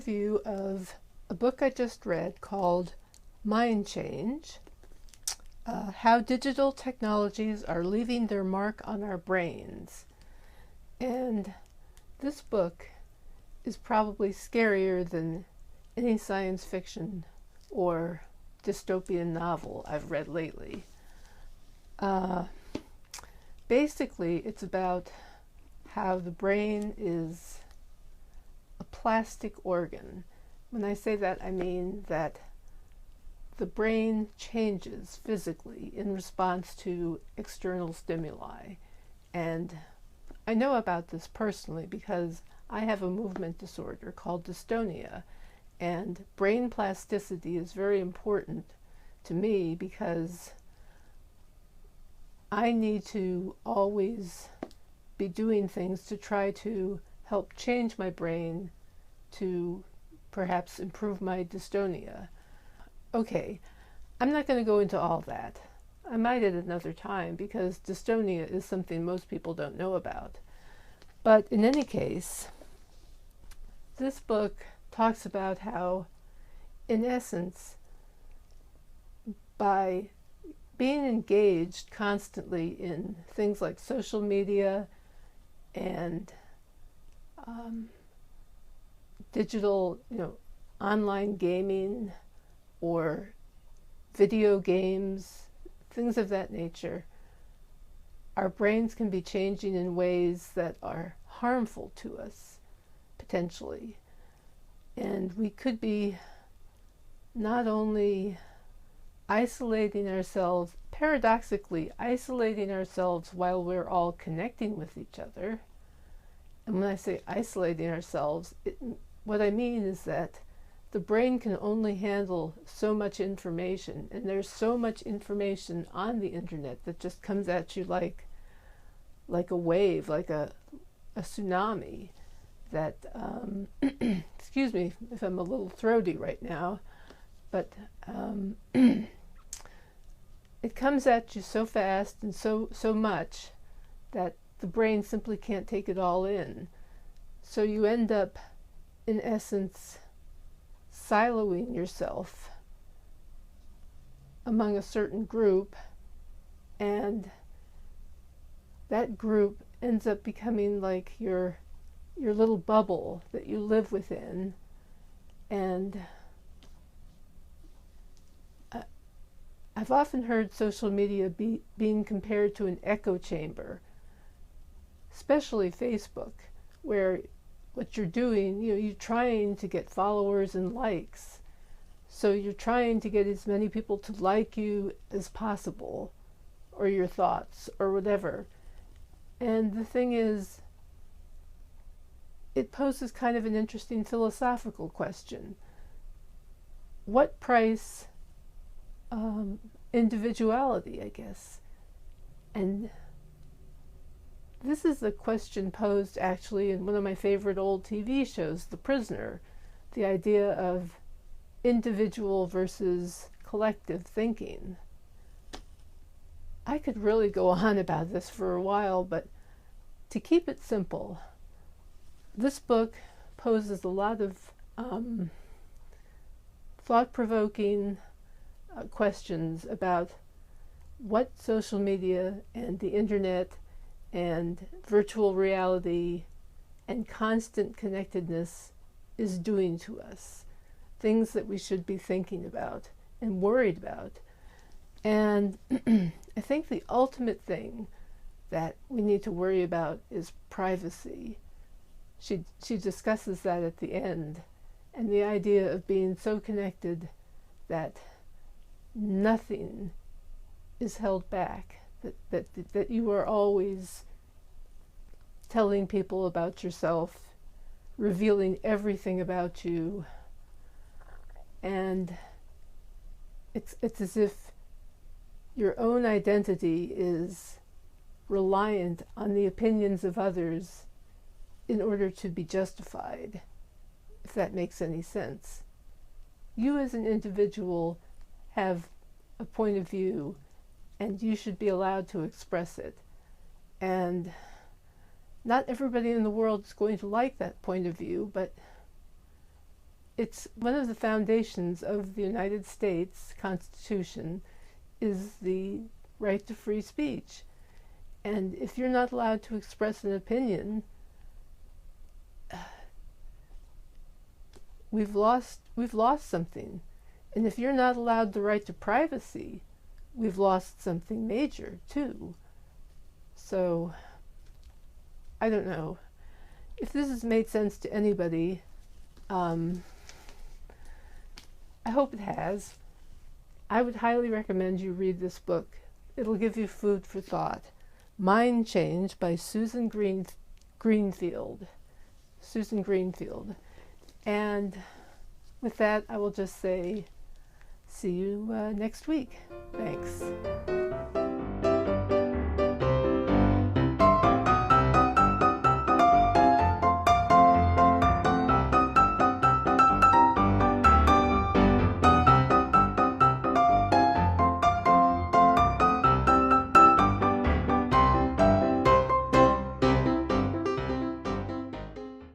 review of a book I just read called Mind Change, How Digital Technologies Are Leaving Their Mark on Our Brains. And this book is probably scarier than any science fiction or dystopian novel I've read lately. Basically, it's about how the brain is a plastic organ. When I say that, I mean that the brain changes physically in response to external stimuli. And I know about this personally because I have a movement disorder called dystonia, and brain plasticity is very important to me because I need to always be doing things to try to help change my brain to perhaps improve my dystonia. Okay, I'm not going to go into all that. I might at another time because dystonia is something most people don't know about. But in any case, this book talks about how, in essence, by being engaged constantly in things like social media and digital, online gaming or video games, things of that nature, our brains can be changing in ways that are harmful to us, potentially. And we could be not only paradoxically isolating ourselves while we're all connecting with each other. And when I say isolating ourselves, what I mean is that the brain can only handle so much information, and there's so much information on the internet that just comes at you like a wave, like a tsunami that, excuse me if I'm a little throaty right now, but it comes at you so fast and so much that the brain simply can't take it all in. So you end up, in essence, siloing yourself among a certain group, and that group ends up becoming like your little bubble that you live within. And I've often heard social media being compared to an echo chamber, especially Facebook, where what you're doing, you're trying to get followers and likes. So you're trying to get as many people to like you as possible, or your thoughts, or whatever. And the thing is, it poses kind of an interesting philosophical question. What price individuality, I guess? And this is a question posed actually in one of my favorite old TV shows, The Prisoner, the idea of individual versus collective thinking. I could really go on about this for a while, but to keep it simple, this book poses a lot of thought-provoking questions about what social media and the internet and virtual reality and constant connectedness is doing to us. Things that we should be thinking about and worried about. And I think the ultimate thing that we need to worry about is privacy. She discusses that at the end, and the idea of being so connected that nothing is held back, that you are always telling people about yourself, revealing everything about you, and it's as if your own identity is reliant on the opinions of others in order to be justified, if that makes any sense. You as an individual have a point of view, and you should be allowed to express it. And not everybody in the world is going to like that point of view, but it's one of the foundations of the United States Constitution is the right to free speech. And if you're not allowed to express an opinion, we've lost something. And if you're not allowed the right to privacy, we've lost something major too. So I don't know if this has made sense to anybody. I hope it has. I would highly recommend you read this book. It'll give you food for thought. Mind Change by Susan Greenfield. Susan Greenfield. And with that, I will just say, see you next week. Thanks.